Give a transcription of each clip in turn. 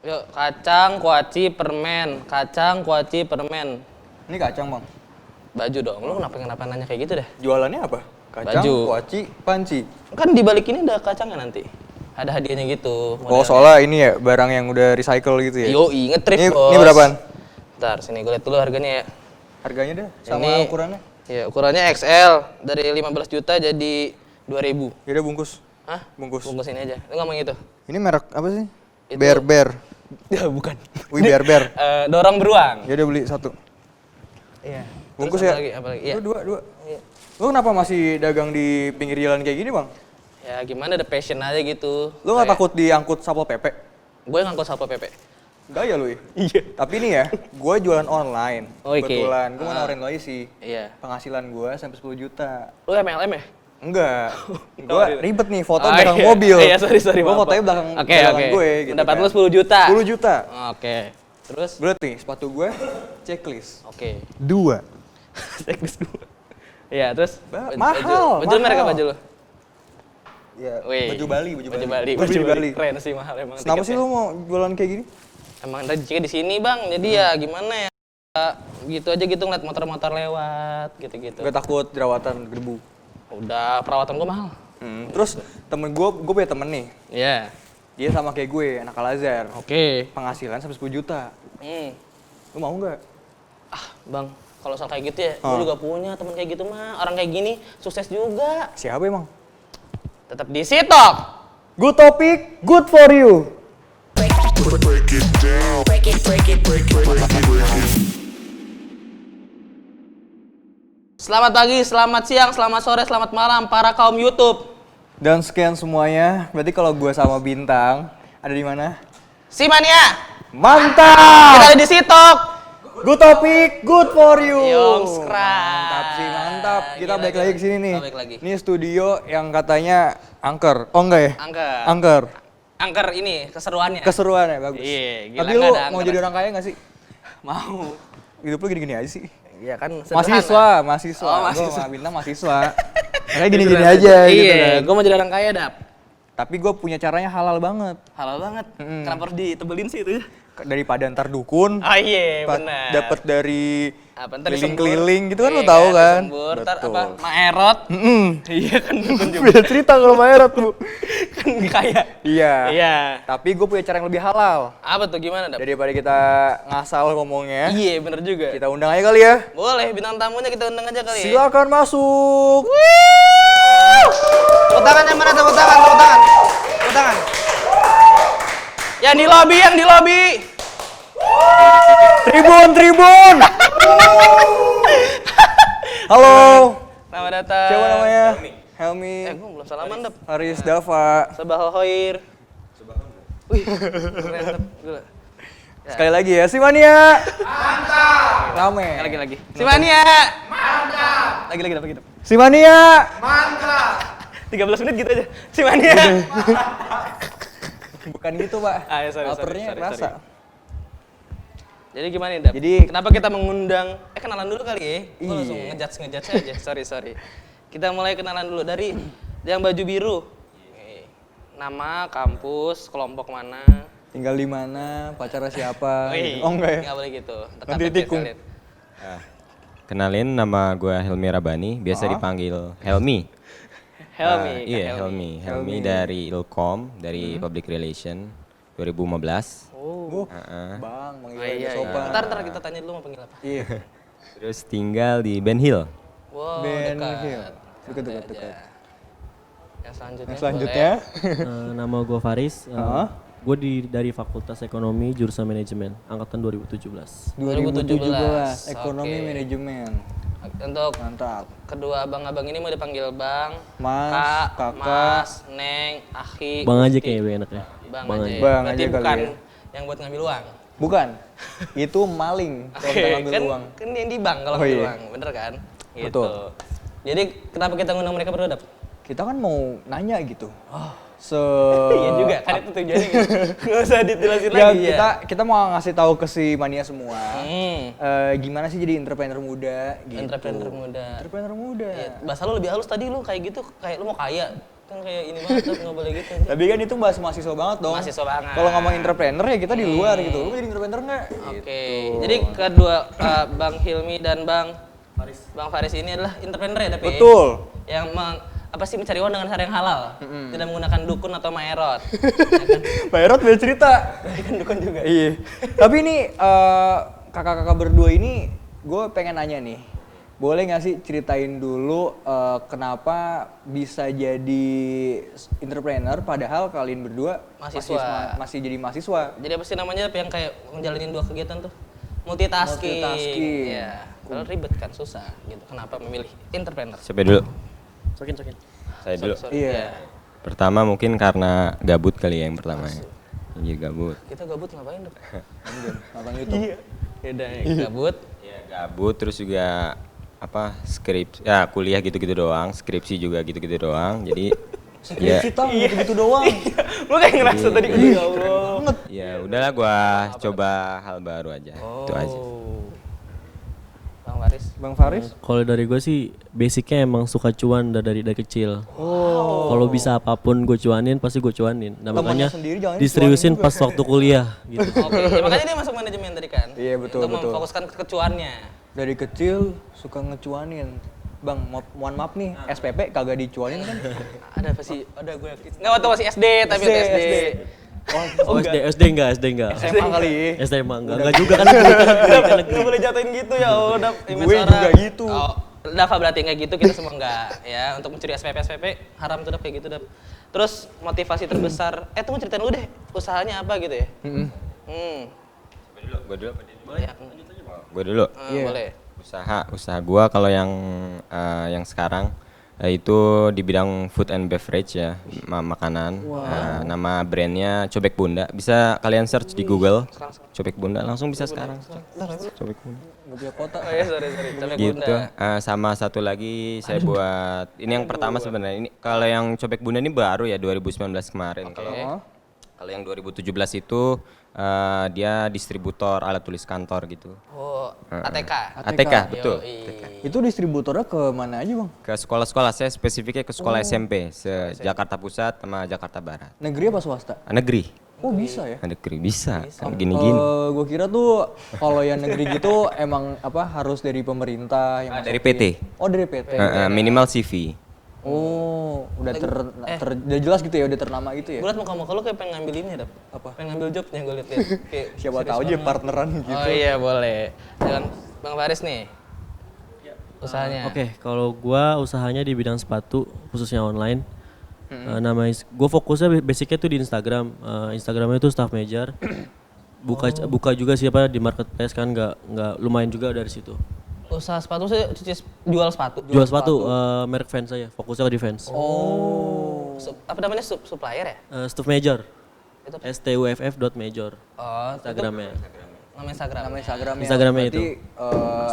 Yuk, kacang, kuaci, permen. Kacang, kuaci, permen. Ini kacang, Bang. Baju dong. Lu kenapa nanya kayak gitu deh? Jualannya apa? Kacang, Baju. kuaci, panci. Kan di balik ini ada kacangnya nanti. Ada hadiahnya gitu. Oh, soalnya ini ya barang yang udah recycle gitu ya. Yoi, ngetrip, Bos. Ini berapaan? Ntar, sini gue liat dulu harganya ya. Harganya deh sama Ini, ukurannya. Ya, ukurannya XL. Dari 15 juta jadi 2.000. Ya udah bungkus. Hah? Bungkus. Bungkus ini aja. Lu ngomong gitu? Ini merek apa sih? Itu- Bear. Ya, bukan. Wih, Bear. Dorong beruang. Ya udah beli satu. Iya. Bungkus Terus ya? Apa lagi? Iya. Lu dua. Iya. Lu kenapa masih dagang di pinggir jalan kayak gini, Bang? Ya gimana, ada passion aja gitu. Lu nggak takut diangkut Satpol PP? Gue ngangkut Satpol PP. Gaya lu ya? Iya. Tapi ini ya, gue jualan online. Oke. Kebetulan, gue mau nawarin lo aja sih. Iya. Penghasilan gue sampai 10 juta. Lu MLM ya? Enggak. Gue Tawarin. ribet nih, foto Oh, belakang iya. mobil. Iya, sorry. Gue maaf, fotonya Pak. belakang Oke. gue gitu. Mendapat kan. lu 10 juta. 10 juta. Oke. Terus? Berarti sepatu gue checklist. Oke. 2. Checklist dulu. Iya, terus? Mahal, Baju merek mahal. apa baju lu? Ya, Wih. baju Bali. Baju Bali. Gua beli di Bali. Keren sih, mahal emang. Kenapa sih tiketnya. lu mau jualan kayak gini? Emang rezekinya di sini, Bang. Jadi ya gimana ya? Gitu aja gitu ngeliat motor-motor lewat gitu-gitu. Gak takut jerawatan debu. Udah, perawatan gua mahal. Terus temen gue punya temen nih. Iya. Dia sama kayak gue, anak Al-Azhar. Oke. Penghasilan sampai 10 juta. Lu mau nggak? Ah, Bang, kalau soal kayak gitu ya, gue juga punya teman kayak gitu mah. Orang kayak gini sukses juga. Siapa emang? Tetap di Sitok. Good topic, good for you. Selamat pagi, selamat siang, selamat sore, selamat malam para kaum YouTube. Dan sekian semuanya. Berarti kalau gue sama Bintang ada di mana? Si Mania, Mantap! kita ada di Sitok. Good topic, good for you. Yongskrak. Mantap sih, mantap. Kita Gila, balik gila. lagi ke sini nih. Oh, balik lagi. Ini studio yang katanya angker. Oh enggak ya? Angker. Angker. Angker ini keseruannya. Keseruan ya, bagus. Iya, gila, Tapi nggak lu ada mau angker. jadi orang kaya nggak sih? Mau. Hidup lu gini-gini aja sih. Iya kan. sederhana. Mahasiswa. Oh, Gua mahasiswa. sama Bintang mahasiswa. Makanya gini-gini aja gitu Iya, kan. gue mau jadi orang kaya, Dap. Tapi gue punya caranya halal banget. Halal banget. Kenapa harus ditebelin sih itu? Daripada ntar dukun, Oh iya, benar. dapat dari Apa, ntar keliling-keliling gitu kan Iya lu tahu kan? disembur, ntar Betul. apa, Maerot. Iya kan, dukun juga. Beda cerita kalau Maerot, Bu. Kan kaya. Iya. Iya. Tapi gue punya cara yang lebih halal. Apa tuh, gimana, Dap? Daripada kita ngasal ngomongnya, Iya, bener juga. kita undang aja kali ya. Boleh, bintang tamunya kita undang aja kali ya. Silakan masuk. Tepuk tangan yang mana, tepuk tangan, tepuk tangan. Tepuk tangan. Yang di lobi. Tribun. Halo. Selamat datang. Siapa namanya? Helmi. Gue belum salaman, Dap. Haris Dava. Sabahal khair. Wih, keren, Dap. Gila. Sekali lagi ya, si Mania. Mantap. Rame. Lagi. Si Mania. Mantap. Lagi, Dap. Si Mania. 13 menit gitu aja. Si Mania. Bukan gitu, Pak. Ah, ya, sorry, Lapernya sorry. rasa. Jadi gimana nih, Dap? Jadi- kenapa kita mengundang kenalan dulu kali ya? Gue Iya. langsung ngejudge aja. Sorry. Kita mulai kenalan dulu dari yang baju biru. Oke. Nama, kampus, kelompok mana? Tinggal di mana, pacarnya siapa? Wih, gitu. Oh enggak ya? Nggak boleh gitu. Ntar Nanti KTP tikung. sekalian. Kenalin, nama gue Helmi Rabani, biasa dipanggil Helmi. Helmi. Kak Iya, Helmi. Helmi dari Ilkom, dari Public Relation 2015. Oh. Bang, manggil Oh, iya. sopan. Ntar kita tanya dulu mau panggil apa. Iya. Terus tinggal di Ben Hill. Wow, Ben dekat. Hill. Dekat. Santai aja. Yang selanjutnya. Yang selanjutnya, Nama gue Faris. Hah? Gue dari Fakultas Ekonomi Jurusan Manajemen angkatan 2017. 2017, ekonomi Oke. manajemen. Untuk Mantap. kedua abang-abang ini mau dipanggil Bang, Mas, Kak, Kakak. Mas, Neng, Aki, Bang aja Gusti. kayaknya lebih enaknya. Bang, Bang aja. aja. Ya? Bang Berarti aja kali bukan ya. yang buat ngambil uang. Bukan. Itu maling kalau kita ngambil kan, uang. kan yang di bank kalau Oh, ngambil iya. uang, bener kan? Gitu. Betul. Jadi kenapa kita ngundang mereka berdua, Dap? Kita kan mau nanya gitu. Iya juga, kan itu tujuannya gitu. Nggak usah dijelasin Ya, lagi ya. kita mau ngasih tahu ke si Mania semua. Hmm. Gimana sih jadi entrepreneur muda gitu. Entrepreneur muda. Entrepreneur muda. Iya, bahasa lu lebih halus tadi lu kayak gitu, kayak lu mau kaya. Kan kayak ini banget, Dap, nggak boleh gitu. Tapi kan itu bahas mahasiswa banget dong. Mahasiswa banget. Kalau ngomong entrepreneur ya kita di luar gitu. Lu mau jadi entrepreneur nggak? Oke, jadi kedua Bang Hilmi dan Bang Faris ini adalah entrepreneur ya, Dap? Ya? Betul. Yang mencari uang dengan cara yang halal, tidak menggunakan dukun atau maerot. Pak Erot beda cerita. Kan dukun juga. Iya. Tapi ini kakak-kakak berdua ini gue pengen nanya nih. Boleh nggak sih ceritain dulu kenapa bisa jadi entrepreneur padahal kalian berdua Mahasiswa. masih jadi mahasiswa? Jadi apa sih namanya Dap, yang kayak menjalanin dua kegiatan tuh? Multitasking. Multitasking. Ya, kalau ribet kan susah gitu. Kenapa memilih entrepreneur? Siapa dulu? Sokin. Saya dulu. Sorry. Iya. Pertama mungkin karena gabut kali ya yang pertama ya. Jadi gabut. Kita gabut ngapain, Dap? Nonton YouTube. Iya. Yaudah, gabut. Ya gabut terus juga ya kuliah gitu-gitu doang, skripsi juga gitu-gitu doang. Jadi ya Kita gitu-gitu doang. Lu kayak ngerasa tadi, aduh ya Allah. ya udahlah gua coba hal baru aja. Itu aja. Bang Faris. Bang Faris? Kalau dari gue sih basicnya emang suka cuan dari kecil. Kalau bisa apapun gue cuanin pasti gue cuanin. Nah Temennya makanya sendiri jangan diseriusin dicuanin pas waktu kuliah gitu. Oke, ya makanya dia masuk manajemen tadi kan? Iya, betul, Untuk betul. memfokuskan ke kecuannya. Dari kecil suka ngecuanin. Bang, mohon maaf nih, SPP kagak dicuanin kan? Ada apa sih? Ada gue yakin. Nggak, waktu masih SD, tapi waktu SD. Oh, SD enggak. SMA kali. SMA enggak juga kan negeri. Nggak boleh jatuhin gitu ya, udah. Gue juga gitu. Oh, Dava berarti nggak gitu, kita semua nggak ya. Untuk mencuri SPP haram tuh Dap, kayak gitu Dap. Terus motivasi terbesar, tunggu ceritain dulu deh, usahanya apa gitu ya? Gua dulu apa dia? Boleh. Gua dulu. Iya. Boleh. Usaha gua kalau yang sekarang itu di bidang food and beverage ya, makanan. Nama brandnya Cobek Bunda. Bisa kalian search di Google. Cobek Bunda langsung bisa sekarang. Cobek Bunda. Gak punya kota. Oh iya, sorry. Cobek Gitu. Bunda. Sama satu lagi saya buat ini yang pertama sebenarnya. Ini kalau yang Cobek Bunda ini baru ya 2019 kemarin. Kalau yang 2017 itu dia distributor alat tulis kantor gitu. Oh, ATK. ATK, betul. Itu distributornya ke mana aja bang? Ke sekolah-sekolah, saya spesifiknya ke sekolah SMP, Jakarta Pusat sama Jakarta Barat. Negeri apa swasta? Negeri. Oh bisa ya? Negeri bisa, kan gini-gini. Gue kira tuh kalau yang negeri gitu emang harus dari pemerintah yang Dari masukin. PT. Oh dari PT. Minimal CV. Oh udah udah jelas gitu ya, udah ternama gitu ya? Gue liat muka-muka lu kayak pengen ngambil ini ya, Dap. Apa? Pengen ngambil jobnya gue liat. Kayak Siapa serius tahu aja banget. partneran gitu. Oh iya, boleh. Dengan Bang Faris nih. Usahanya. Oke, kalau gua usahanya di bidang sepatu khususnya online. Namanya gua fokusnya basicnya tuh di Instagram. Instagramnya itu staff major. Buka juga siapa di marketplace kan nggak lumayan juga dari situ. Usaha sepatu sih jual sepatu. Jual sepatu merek Vans saya, fokusnya ke di Vans. Apa namanya supplier ya? Staff major. Itu stuff.major Oh, Instagramnya. nama Instagram. Nama Instagramnya. Instagramnya Berarti,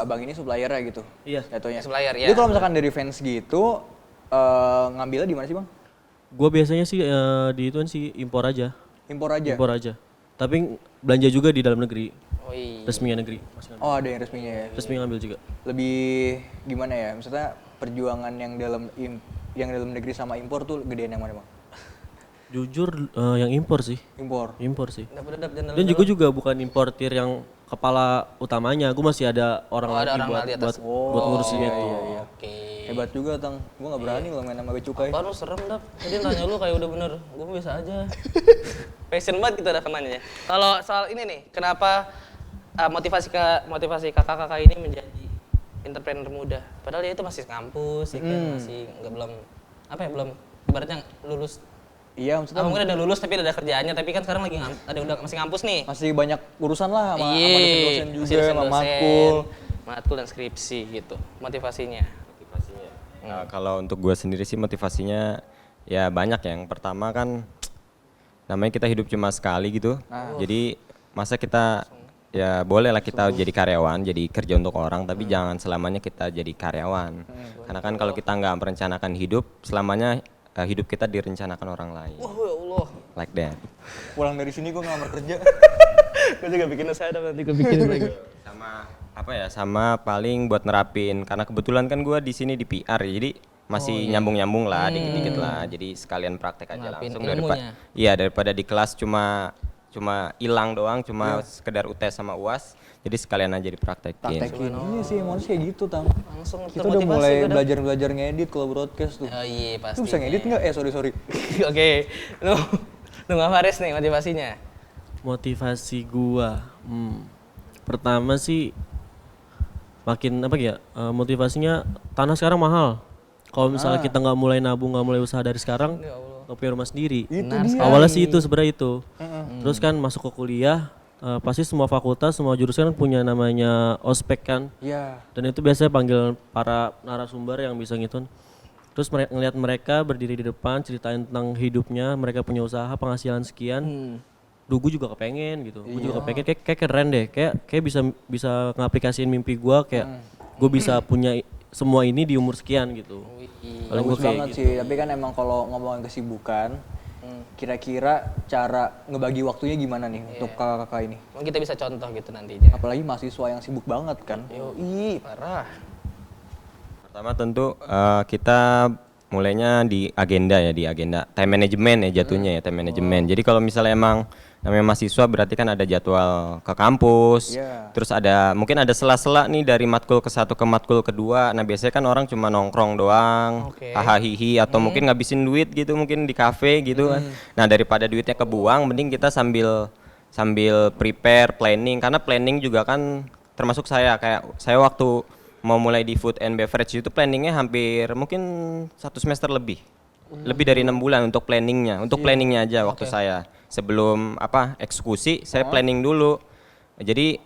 abang ini suppliernya gitu. Iya. Jatuhnya. Supplier ya. Jadi kalau misalkan dari fans gitu, ngambilnya di mana sih bang? Gua biasanya sih di ituan sih impor aja. Impor aja. Impor aja. Tapi belanja juga di dalam negeri. Oh iya. Resminya negeri. Oh ada yang resminya ya. Resmi ngambil juga. Lebih gimana ya? Maksudnya perjuangan yang dalam negeri sama impor tuh gedean yang mana bang? Jujur yang impor sih. Impor. Impor sih. Dap jangan. Dan juga bukan importir yang kepala utamanya. Gue masih ada orang Oh, ada lagi orang buat di atas. buat ngurusin itu. Oke. Hebat juga tang. Gue nggak berani loh main sama bea cukai. Apaan lu serem, Dap? Tadi nanya lu kayak udah bener. Gue biasa aja. Passion banget kita udah nanya. Kalau soal ini nih, kenapa motivasi kakak-kakak ini menjadi entrepreneur muda? Padahal dia itu masih kampus, ya kan? Masih belum ibaratnya lulus. Iya maksudnya Mungkin udah lulus tapi udah ada kerjaannya, tapi kan sekarang lagi masih ngampus nih. masih banyak urusan lah sama Iya, dosen-dosen masih juga, dosen-dosen, sama matkul. dan skripsi gitu. Motivasinya. Nah, kalau untuk gue sendiri sih motivasinya ya banyak. Yang pertama kan namanya kita hidup cuma sekali gitu. Jadi masa kita ya boleh lah kita jadi karyawan, jadi kerja untuk orang, tapi jangan selamanya kita jadi karyawan. Karena kan kalau kita nggak merencanakan hidup, selamanya hidup kita direncanakan orang lain. Oh ya Allah. Like that. Pulang dari sini gue ngelamar kerja. Gue juga bikin usaha nanti gue bikin lagi. Sama apa ya? Sama paling buat nerapin karena kebetulan kan gue di sini di PR, jadi masih nyambung-nyambung lah, dikit-dikit lah. Jadi sekalian praktek aja Ngelapin langsung ilmunya. daripada di kelas cuma hilang doang, cuma sekedar UTS sama UAS. Jadi sekalian aja dipraktekin. Praktekin. Iya sih, emang kayak gitu, Tam. Langsung Kita udah termotivasi mulai gua dah. belajar ngedit kalau broadcast tuh. Oh iya pasti. Lu bisa ngedit nggak? Sorry. Oke. Nunggu Faris nih motivasinya. Motivasi gua, pertama sih makin apa ya? Motivasinya tanah sekarang mahal. Kalau misalnya kita nggak mulai nabung, nggak mulai usaha dari sekarang, nggak punya rumah sendiri. Itu dia. Awalnya sih itu sebenarnya itu. Terus kan masuk ke kuliah, pasti semua fakultas, semua jurusan kan punya namanya ospek kan. Iya. Dan itu biasanya panggil para narasumber yang bisa ngitun. Terus ngelihat mereka berdiri di depan ceritain tentang hidupnya, mereka punya usaha penghasilan sekian. Duh, gue juga kepengen gitu. Gue juga kepengen kayak keren deh. Kayak bisa ngaplikasiin mimpi gue kayak gue bisa punya semua ini di umur sekian gitu. Paling gue Bagus kayak banget gitu. sih, tapi kan emang kalau ngomongin kesibukan, kira-kira cara ngebagi waktunya gimana nih untuk kakak-kakak ini? Mungkin kita bisa contoh gitu nantinya. Apalagi mahasiswa yang sibuk banget kan? Yoi, parah. Pertama tentu kita mulainya di agenda time management ya jatuhnya ya, time management. Jadi kalau misalnya emang namanya mahasiswa berarti kan ada jadwal ke kampus, terus mungkin ada sela-sela nih dari matkul ke satu ke matkul kedua. Nah biasanya kan orang cuma nongkrong doang, hahaha atau mungkin ngabisin duit gitu mungkin di kafe gitu kan. Nah daripada duitnya kebuang, mending kita sambil prepare planning, karena planning juga kan termasuk saya waktu mau mulai di food and beverage itu planningnya hampir mungkin 1 semester lebih dari 6 bulan untuk planningnya aja waktu saya sebelum eksekusi saya planning dulu. Jadi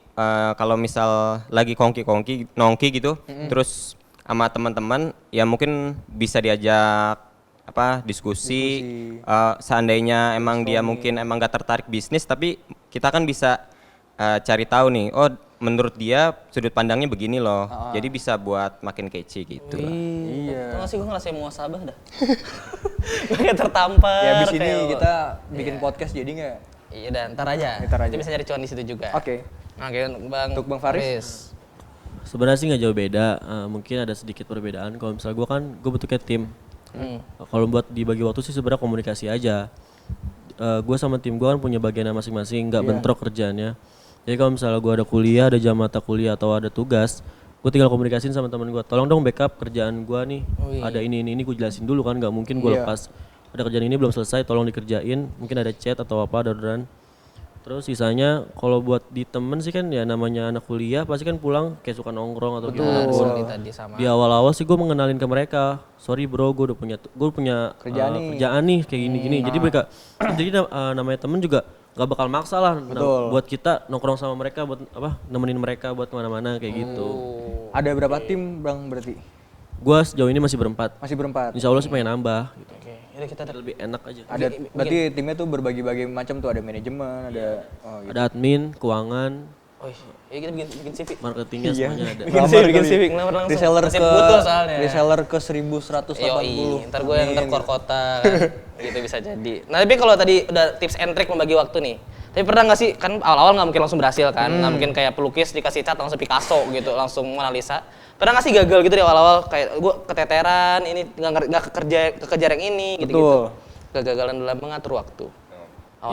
kalau misal lagi nongki gitu terus sama teman-teman ya mungkin bisa diajak diskusi. Seandainya emang dia mungkin emang gak tertarik bisnis, tapi kita kan bisa cari tahu nih, oh menurut dia sudut pandangnya begini loh, jadi bisa buat makin kece gitu lah. Iya. Tau gak sih gue ngerasain muasabah dah. Gue kayak tertampar. Ya abis ini kayak- kita bikin podcast jadi nggak? Iya dan ntar aja. Ntar aja. Kita bisa nyari cuan di situ juga. Oke. Oke, Bang. Untuk Bang Faris. Sebenarnya sih nggak jauh beda, mungkin ada sedikit perbedaan. Kalau misalnya gue bentuknya tim. Kalau buat dibagi waktu sih sebenarnya komunikasi aja. Gue sama tim gue kan punya bagian masing-masing, nggak bentrok kerjaannya. Jadi kalau misalnya gue ada kuliah, ada jam mata kuliah atau ada tugas, gue tinggal komunikasiin sama teman gue. Tolong dong backup kerjaan gue nih. Ada ini gue jelasin dulu kan, nggak mungkin gue lepas. Ada kerjaan ini belum selesai, tolong dikerjain. Mungkin ada chat atau apa, ada orderan. Terus sisanya kalau buat di temen sih kan ya namanya anak kuliah pasti kan pulang kayak suka nongkrong atau gimana pun. Tadi sama. Di awal-awal sih gue mengenalin ke mereka, sorry bro gue udah punya kerjaan nih kayak gini-gini. Jadi mereka jadi namanya temen juga gak bakal maksa lah buat kita nongkrong sama mereka buat nemenin mereka buat kemana-mana kayak gitu. Ada berapa tim Bang berarti? Gue sejauh ini masih berempat. Masih berempat. Insya Allah sih pengen nambah. Gitu. Oke, jadi kita Lebih enak aja. Ada berarti timnya tuh berbagi-bagi macam tuh, ada manajemen, ada Ada admin, keuangan, Oh iya, kita bikin CV. marketingnya semuanya ada. Bikin CV, ngelamar langsung. reseller Nasib ke butuh soalnya. reseller ke 1180. Yoi, ntar gue yang ntar kota kan. Gitu bisa jadi. Nah tapi kalau tadi udah tips and trick membagi waktu nih. Tapi pernah nggak sih, kan awal-awal nggak mungkin langsung berhasil kan, nggak mungkin kayak pelukis dikasih cat langsung Picasso gitu, langsung Mona Lisa. Pernah nggak sih gagal gitu di awal-awal, kayak gue keteteran, ini nggak kekejar yang ini gitu-gitu. Kegagalan dalam mengatur waktu.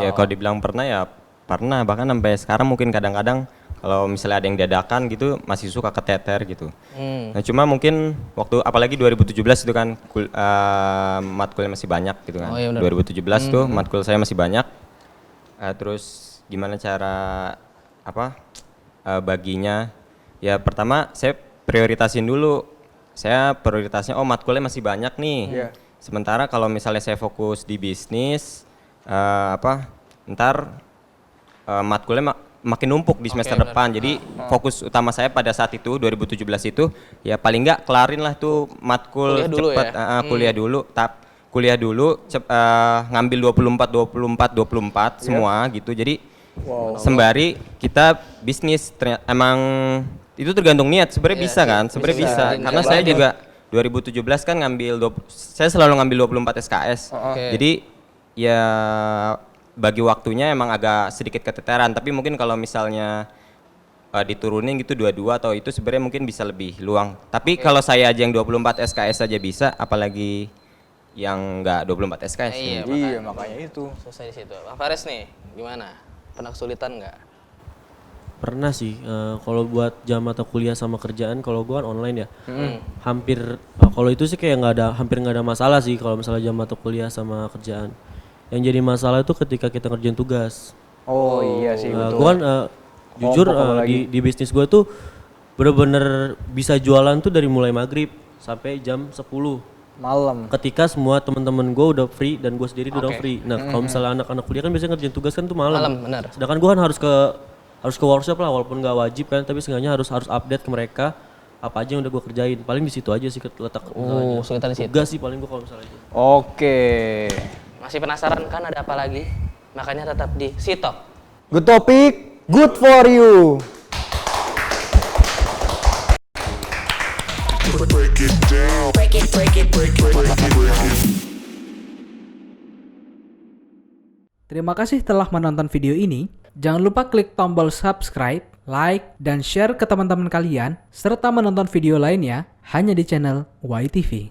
Ya kalau dibilang pernah ya pernah, bahkan sampai sekarang mungkin kadang-kadang kalau misalnya ada yang diadakan gitu masih suka keteter gitu. Nah cuma mungkin waktu apalagi 2017 itu kan matkulnya masih banyak gitu kan. 2017 tuh matkul saya masih banyak. Terus gimana cara baginya? Ya pertama saya prioritasin dulu. Saya prioritasnya matkulnya masih banyak nih. Sementara kalau misalnya saya fokus di bisnis ntar matkulnya makin numpuk di semester depan. Jadi fokus utama saya pada saat itu 2017 itu ya paling nggak kelarin lah tuh matkul cepat kuliah dulu ngambil 24 semua gitu. Jadi sembari kita bisnis emang itu tergantung niat sebenarnya bisa kan? Sebenarnya bisa. Karena saya juga 2017 kan saya selalu ngambil 24 SKS. Jadi ya bagi waktunya emang agak sedikit keteteran, tapi mungkin kalau misalnya diturunin gitu 22 atau itu sebenarnya mungkin bisa lebih luang. Tapi kalau saya aja yang 24 SKS aja bisa, apalagi yang nggak 24 SKS. Iya, Iya, makanya itu. Selesai di situ. Bang Faris nih, gimana? Pernah kesulitan nggak? Pernah sih, kalau buat jam mata kuliah sama kerjaan, kalau gua kan online ya, hampir kalau itu sih kayak hampir nggak ada masalah sih kalau misalnya jam mata kuliah sama kerjaan. Yang jadi masalah itu ketika kita ngerjain tugas. Oh iya sih betul. Gua kan jujur Kelompok apalagi. di bisnis gua tuh bener-bener bisa jualan tuh dari mulai maghrib sampai jam 10. Malam. Ketika semua teman-teman gue udah free dan gue sendiri udah free. Nah kalau misalnya anak-anak kuliah kan biasanya ngerjain tugas kan tuh malam. Malam, benar. Sedangkan gue kan harus ke workshop lah, walaupun nggak wajib kan, tapi seenggaknya harus update ke mereka apa aja yang udah gue kerjain. Paling di situ aja sih letak kesulitan di situ. tugas sih paling gue kalau misalnya itu. Oke. Masih penasaran kan ada apa lagi? Makanya tetap di Sitok. Good topic, good for you. Terima kasih telah menonton video ini. Jangan lupa klik tombol subscribe, like, dan share ke teman-teman kalian, serta menonton video lainnya hanya di channel YTV.